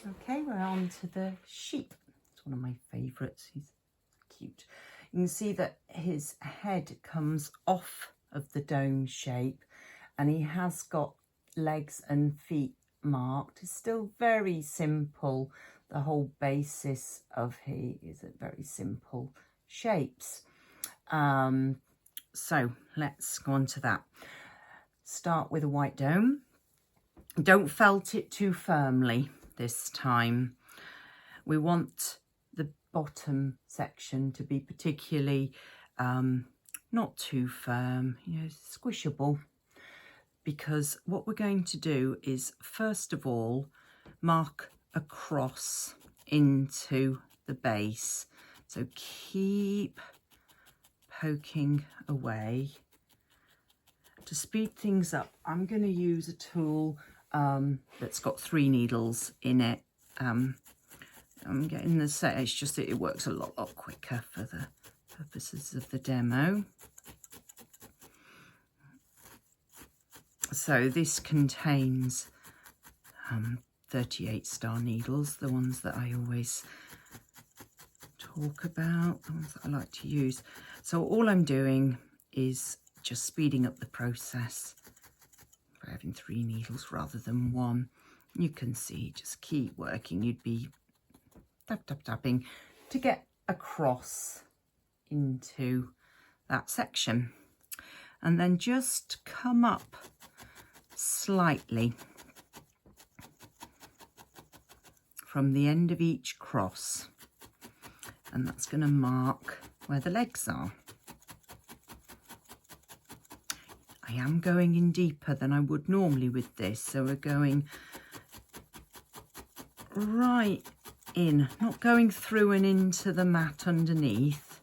Okay, we're on to the sheep. It's one of my favourites. He's cute. You can see that his head comes off of the dome shape and he has got legs and feet marked. It's still very simple. The whole basis of he is a very simple shapes. So let's go on to that. Start with a white dome. Don't felt it too firmly this time. We want the bottom section to be particularly not too firm, you know, squishable, because what we're going to do is first of all mark a cross into the base. So keep poking away. To speed things up, I'm going to use a tool that's got 3 needles in it. I'm getting the set, it's just that it works a lot quicker for the purposes of the demo. So this contains 38 star needles, the ones that I always talk about, the ones that I like to use. So all I'm doing is just speeding up the process by having 3 needles rather than 1. You can see, just keep working. You'd be tapping to get across into that section, and then just come up slightly from the end of each cross, and that's going to mark where the legs are. I am going in deeper than I would normally with this, so we're going right in, not going through and into the mat underneath,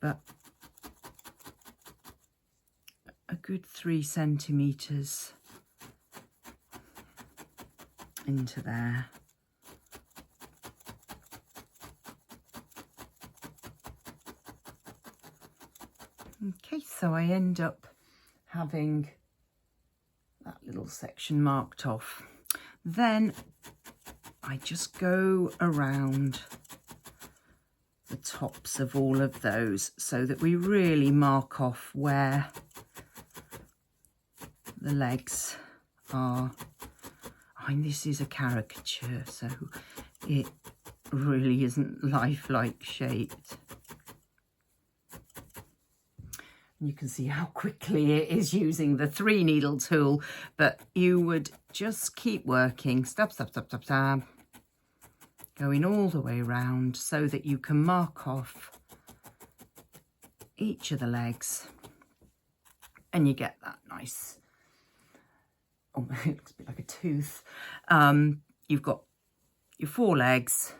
but a good 3 centimetres into there. Okay, so I end up having that little section marked off. Then I just go around the tops of all of those so that we really mark off where the legs are. I mean, this is a caricature, so it really isn't lifelike shaped. You can see how quickly it is using the 3 needle tool, but you would just keep working, stab, going all the way around so that you can mark off each of the legs, and you get that nice, oh, it looks a bit like a tooth. You've got your 4 legs,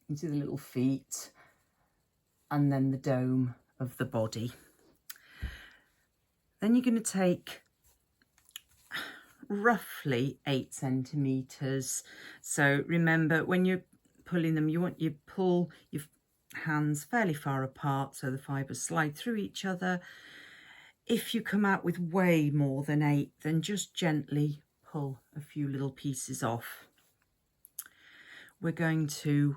you see the little feet, and then the dome of the body. Then you're going to take roughly 8 centimetres. So remember, when you're pulling them, you want you pull your hands fairly far apart so the fibres slide through each other. If you come out with way more than 8, then just gently pull a few little pieces off. We're going to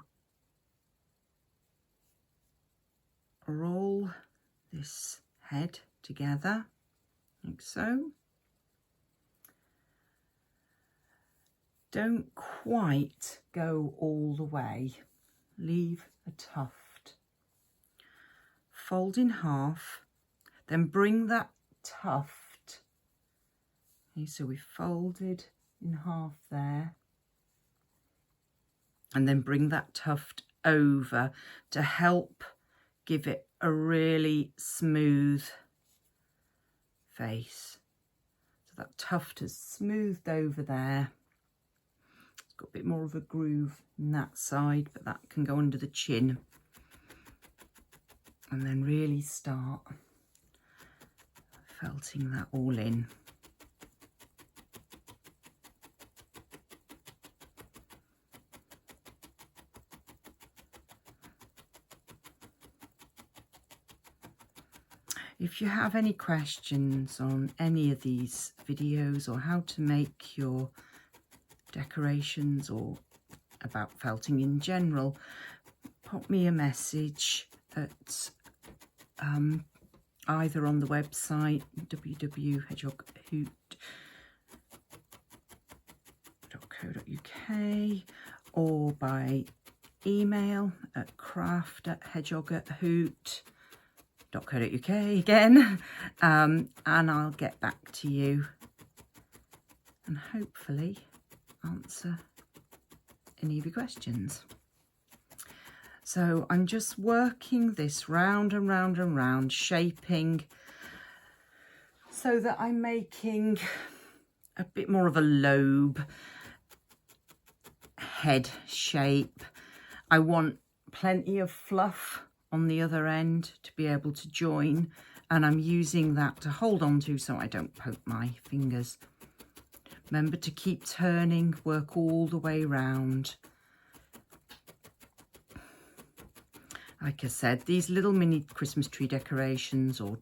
roll this head together, like so. Don't quite go all the way. Leave a tuft. Fold in half, then bring that tuft. Okay, so we folded in half there. And then bring that tuft over to help give it a really smooth face. So that tuft has smoothed over there. It's got a bit more of a groove on that side, but that can go under the chin. And then really start felting that all in. If you have any questions on any of these videos or how to make your decorations or about felting in general, pop me a message at either on the website www.hedgehoghoot.co.uk or by email at craft@hedgehoghoot.co.uk again, and I'll get back to you and hopefully answer any of your questions. So I'm just working this round and round and round, shaping so that I'm making a bit more of a lobe head shape. I want plenty of fluff on the other end to be able to join, and I'm using that to hold on to so I don't poke my fingers. Remember to keep turning, work all the way round. Like I said, these little mini Christmas tree decorations, or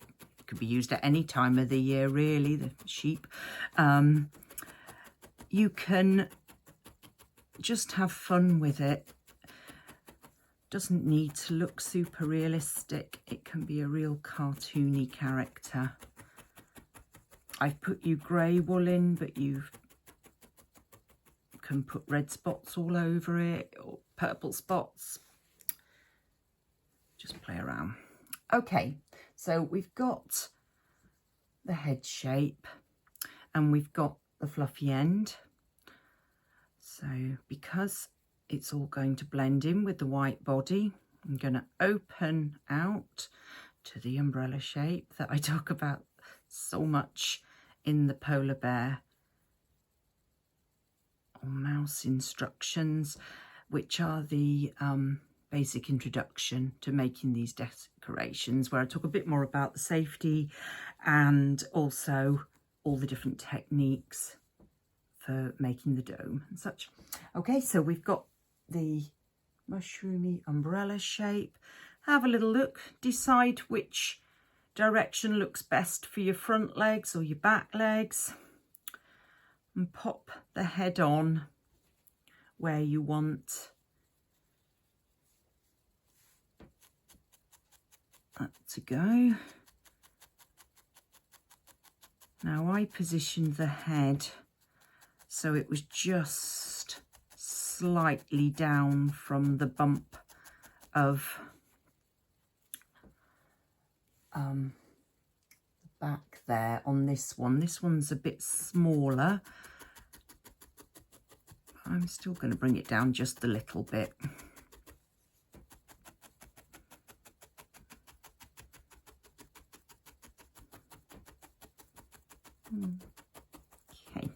could be used at any time of the year really, the sheep. You can just have fun with it. Doesn't need to look super realistic. It can be a real cartoony character. I've put you grey wool in, but you can put red spots all over it or purple spots. Just play around. Okay, so we've got the head shape and we've got the fluffy end. So because it's all going to blend in with the white body, I'm going to open out to the umbrella shape that I talk about so much in the polar bear or mouse instructions, which are the basic introduction to making these decorations, where I talk a bit more about the safety and also all the different techniques for making the dome and such. Okay, so we've got the mushroomy umbrella shape. Have a little look, decide which direction looks best for your front legs or your back legs, and pop the head on where you want that to go. Now I positioned the head so it was just slightly down from the bump of back there on this one. This one's a bit smaller. I'm still going to bring it down just a little bit. Okay,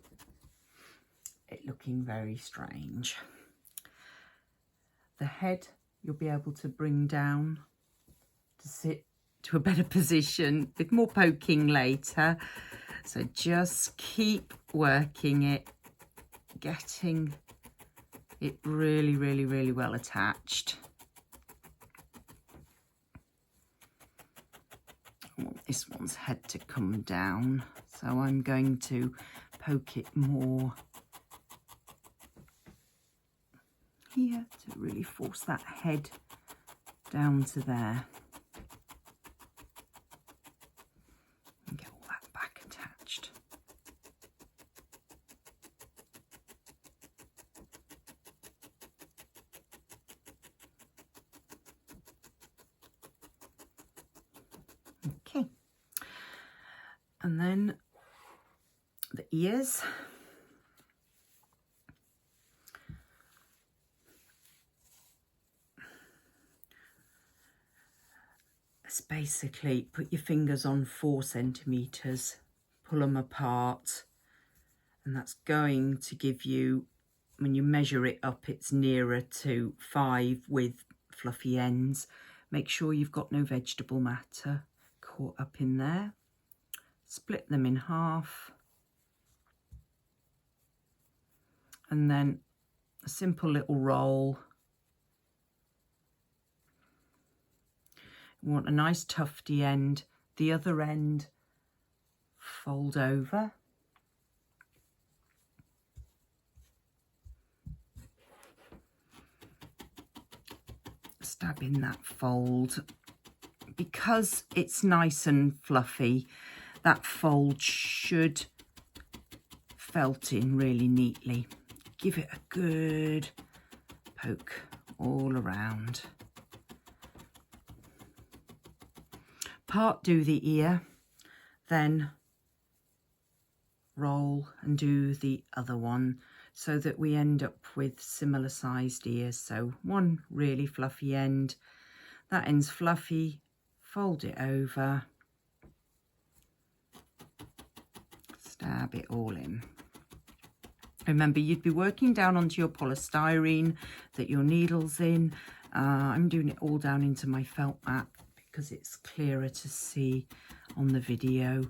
it looking very strange. The head you'll be able to bring down to sit to a better position with more poking later. So just keep working it, getting it really, really, really well attached. I want this one's head to come down, so I'm going to poke it more here to really force that head down to there. And get all that back attached. Okay, and then the ears. It's basically put your fingers on 4 centimeters, pull them apart, and that's going to give you, when you measure it up, it's nearer to 5 with fluffy ends. Make sure you've got no vegetable matter caught up in there. Split them in half, and then a simple little roll. You want a nice tufty end, the other end fold over. stab in that fold. Because it's nice and fluffy, that fold should felt in really neatly. Give it a good poke all around. Part do the ear, then roll and do the other one so that we end up with similar sized ears. So one really fluffy end, that end's fluffy, fold it over, stab it all in. Remember, you'd be working down onto your polystyrene that your needle's in. I'm doing it all down into my felt mat because it's clearer to see on the video.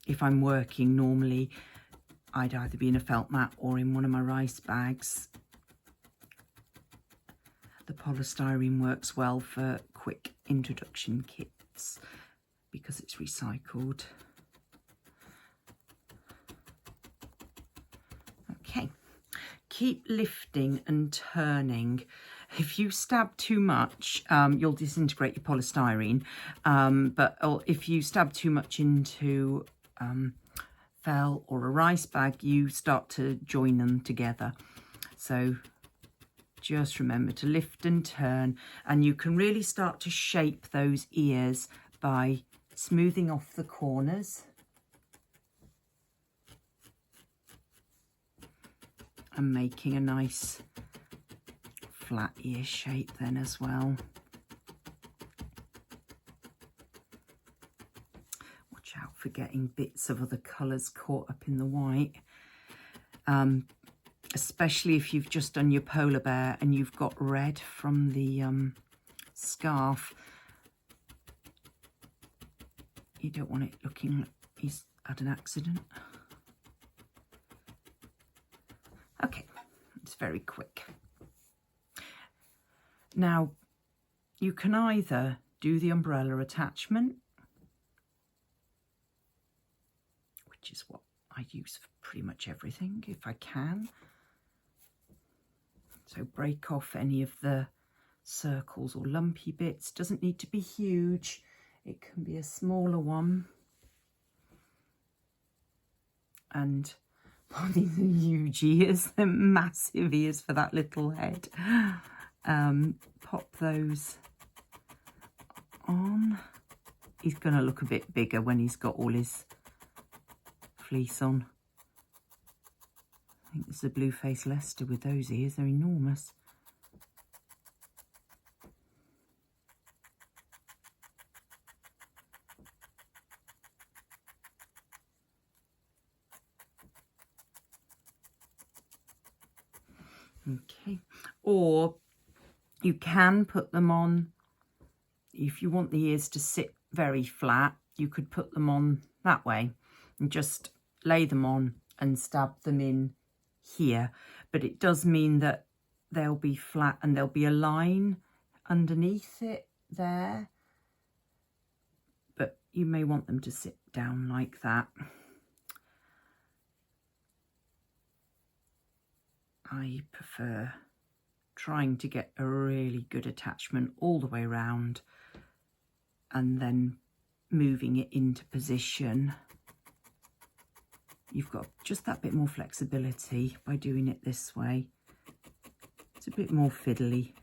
If I'm working normally, I'd either be in a felt mat or in one of my rice bags. The polystyrene works well for quick introduction kits because it's recycled. Okay, keep lifting and turning. If you stab too much, you'll disintegrate your polystyrene, but if you stab too much into felt or a rice bag, you start to join them together. So just remember to lift and turn, and you can really start to shape those ears by smoothing off the corners and making a nice flat ear shape then as well. Watch out for getting bits of other colours caught up in the white. Especially if you've just done your polar bear and you've got red from the scarf. You don't want it looking like he's had an accident. Okay, it's very quick. Now, you can either do the umbrella attachment, which is what I use for pretty much everything if I can. So break off any of the circles or lumpy bits. Doesn't need to be huge. It can be a smaller one. And oh, these are huge ears. They're massive ears for that little head. Pop those on. He's going to look a bit bigger when he's got all his fleece on. I think it's a blue-faced Leicester with those ears. They're enormous. Okay, or you can put them on, if you want the ears to sit very flat, you could put them on that way and just lay them on and stab them in here. But it does mean that they'll be flat and there'll be a line underneath it there. But you may want them to sit down like that. I prefer trying to get a really good attachment all the way around and then moving it into position. You've got just that bit more flexibility by doing it this way. It's a bit more fiddly,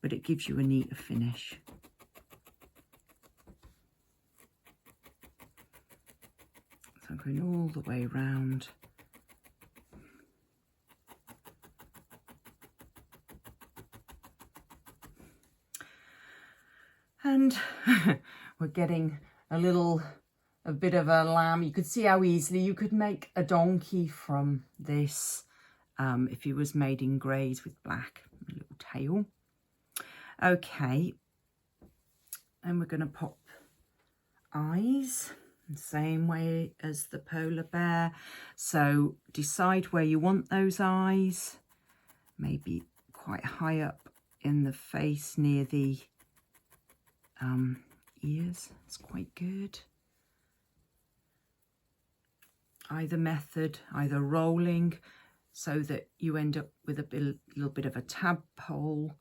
but it gives you a neater finish. So I'm going all the way around. And we're getting a bit of a lamb. You could see how easily you could make a donkey from this if he was made in greys with black, a little tail. Okay, and we're going to pop eyes the same way as the polar bear. So decide where you want those eyes, maybe quite high up in the face near the ears. It's quite good. Either method, either rolling so that you end up with a little bit of a tadpole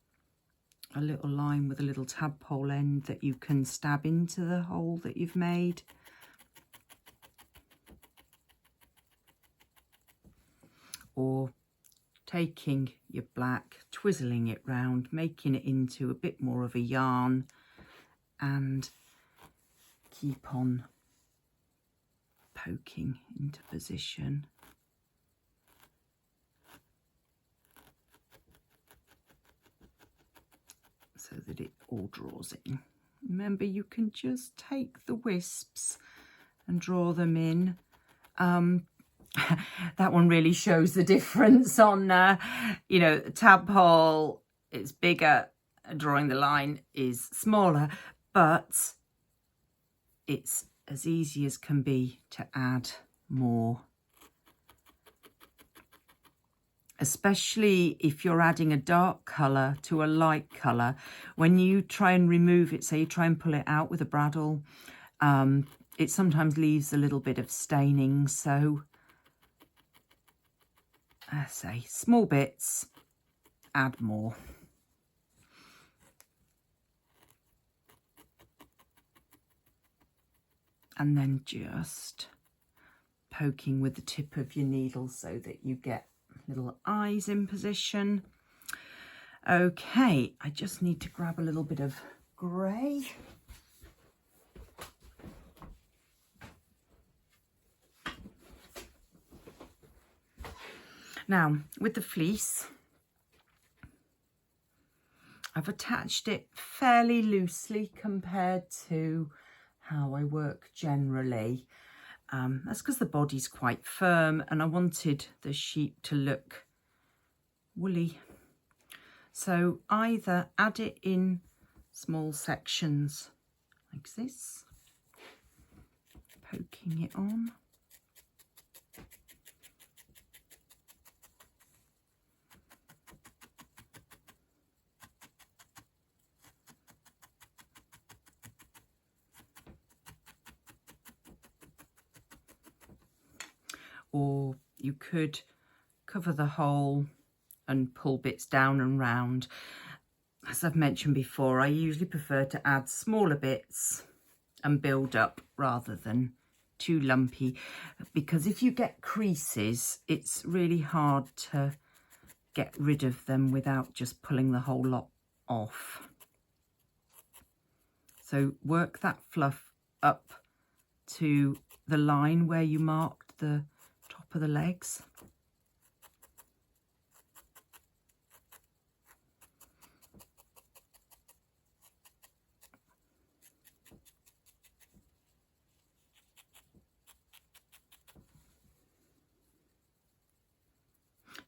a little line with a little tadpole end that you can stab into the hole that you've made. Or taking your black, twizzling it round, making it into a bit more of a yarn, and keep on poking into position. So that it all draws in. Remember, you can just take the wisps and draw them in. That one really shows the difference on, you know, tadpole, it's bigger, drawing the line is smaller, but it's as easy as can be to add more. Especially if you're adding a dark colour to a light colour, when you try and remove it, say you try and pull it out with a bradawl, it sometimes leaves a little bit of staining. So, I say, small bits, add more. And then just poking with the tip of your needle so that you get little eyes in position. Okay, I just need to grab a little bit of grey. Now, with the fleece, I've attached it fairly loosely compared to how I work generally. That's because the body's quite firm and I wanted the sheep to look woolly. So either add it in small sections like this, poking it on. Or you could cover the hole and pull bits down and round. As I've mentioned before, I usually prefer to add smaller bits and build up rather than too lumpy, because if you get creases, it's really hard to get rid of them without just pulling the whole lot off. So work that fluff up to the line where you marked the top of the legs.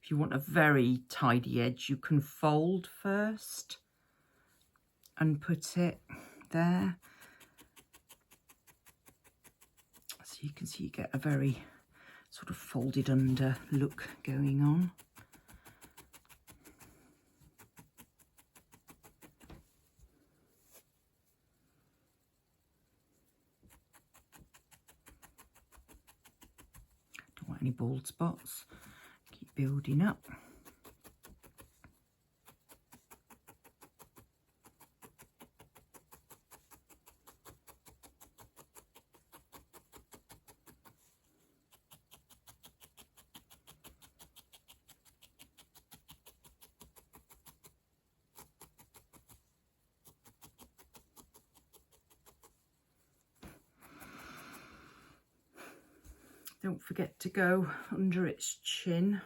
If you want a very tidy edge, you can fold first and put it there. So you can see you get a very sort of folded under look going on. Don't want any bald spots. Keep building up. Don't forget to go under its chin.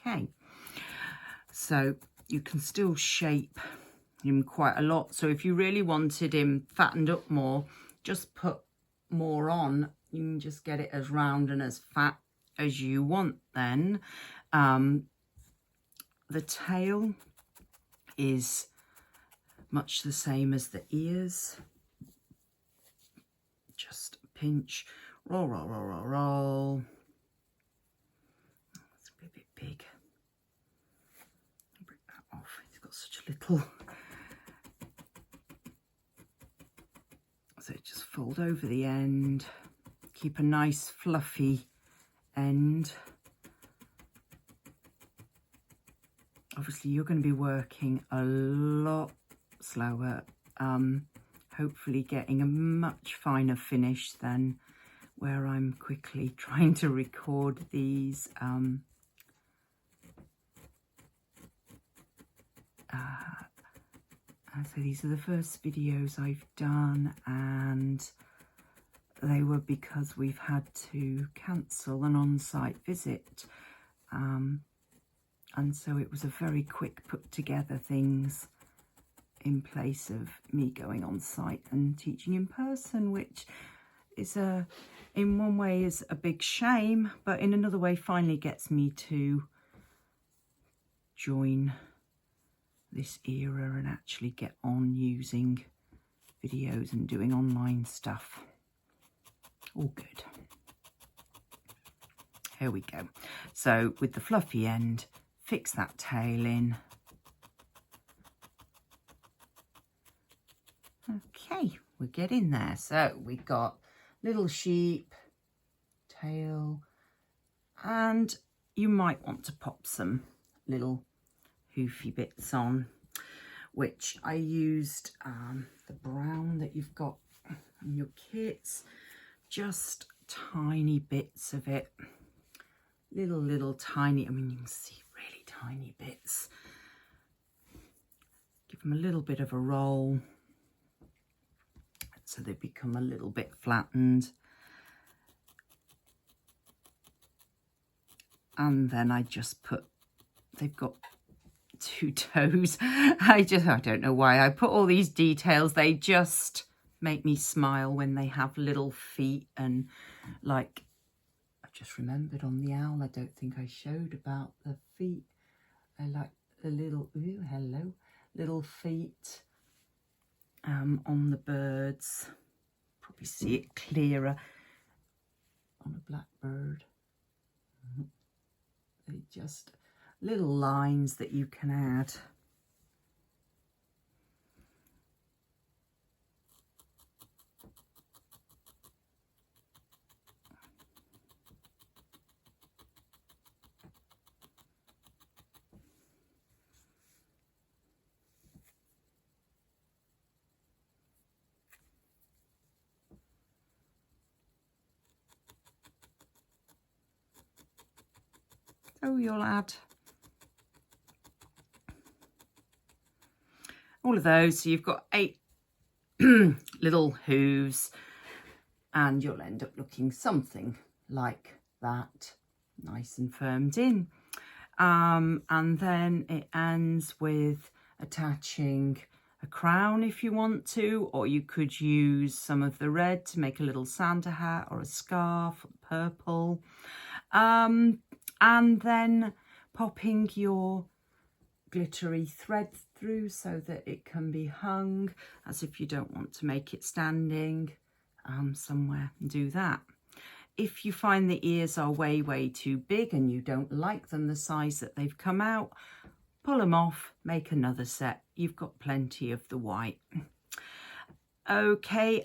Okay, so you can still shape him quite a lot. So if you really wanted him fattened up more, just put more on. You can just get it as round and as fat as you want then. The tail is much the same as the ears. Just pinch, roll, roll, roll, roll, roll. It's a bit big. Break that off. It's got such a little. So just fold over the end. Keep a nice fluffy end. Obviously, you're going to be working a lot slower. Hopefully getting a much finer finish than where I'm quickly trying to record these so these are the first videos I've done, and they were because we've had to cancel an on-site visit, and so it was a very quick put together things in place of me going on site and teaching in person, which is in one way is a big shame, but in another way finally gets me to join this era and actually get on using videos and doing online stuff. All good. Here we go. So with the fluffy end, fix that tail in. Okay, we're getting there. So we got little sheep, tail, and you might want to pop some little hoofy bits on, which I used the brown that you've got in your kits, just tiny bits of it, little tiny, I mean you can see really tiny bits. Give them a little bit of a roll so they become a little bit flattened, and then I just put, they've got 2 toes. I don't know why I put all these details. They just make me smile when they have little feet, and like I just remembered on the owl, I don't think I showed about the feet. I like the little, ooh, hello, little feet on the birds. Probably see it clearer on a blackbird. They just little lines that you can add. So you'll add all of those. So you've got 8 little hooves, and you'll end up looking something like that, nice and firmed in. And then it ends with attaching a crown if you want to, or you could use some of the red to make a little Santa hat or a scarf, or purple. And then popping your glittery thread through so that it can be hung, as if you don't want to make it standing somewhere, do that. If you find the ears are way too big and you don't like them the size that they've come out, pull them off, make another set. You've got plenty of the white. Okay,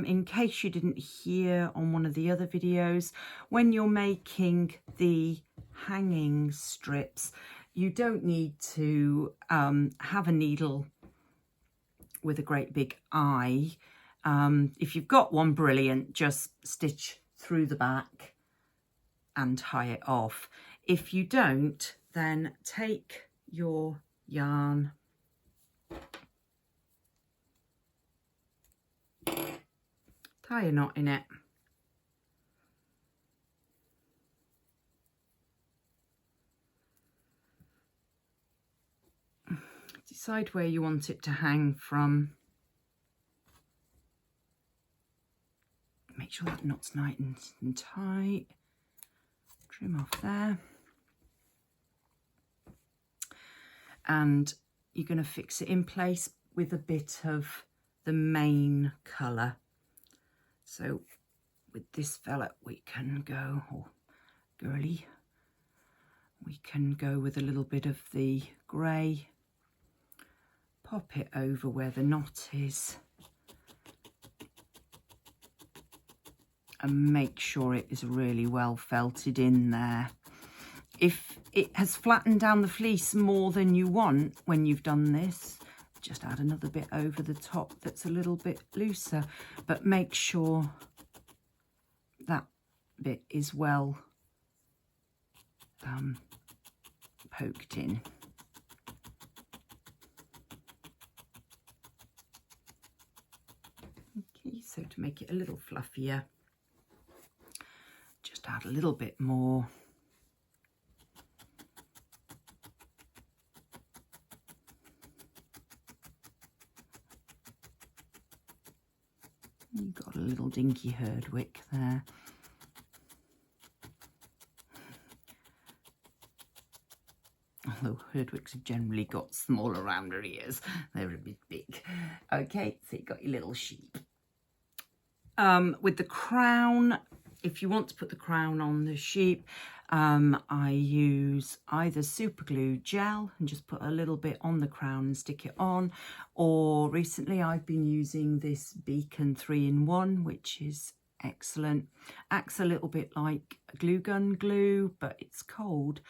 in case you didn't hear on one of the other videos, when you're making the hanging strips, you don't need to have a needle with a great big eye. If you've got one, brilliant, just stitch through the back and tie it off. If you don't, then take your yarn, tie a knot in it, decide where you want it to hang from. Make sure that knot's nice and tight. Trim off there. And you're going to fix it in place with a bit of the main colour. So with this fella we can go, or girly, we can go with a little bit of the grey, pop it over where the knot is, and make sure it is really well felted in there. If it has flattened down the fleece more than you want when you've done this, just add another bit over the top that's a little bit looser, but make sure that bit is well poked in. Okay, so to make it a little fluffier, just add a little bit more. You've got a little dinky Herdwick there. Although Herdwicks have generally got smaller, rounder ears. They're a bit big. Okay, so you've got your little sheep. With the crown, if you want to put the crown on the sheep, I use either super glue gel and just put a little bit on the crown and stick it on, or recently I've been using this Beacon 3-in-1, which is excellent. Acts a little bit like glue gun glue, but it's cold,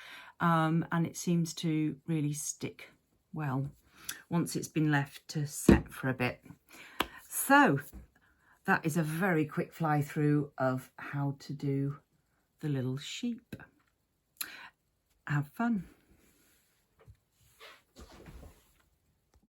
and it seems to really stick well once it's been left to set for a bit. So that is a very quick fly through of how to do the little sheep. Have fun.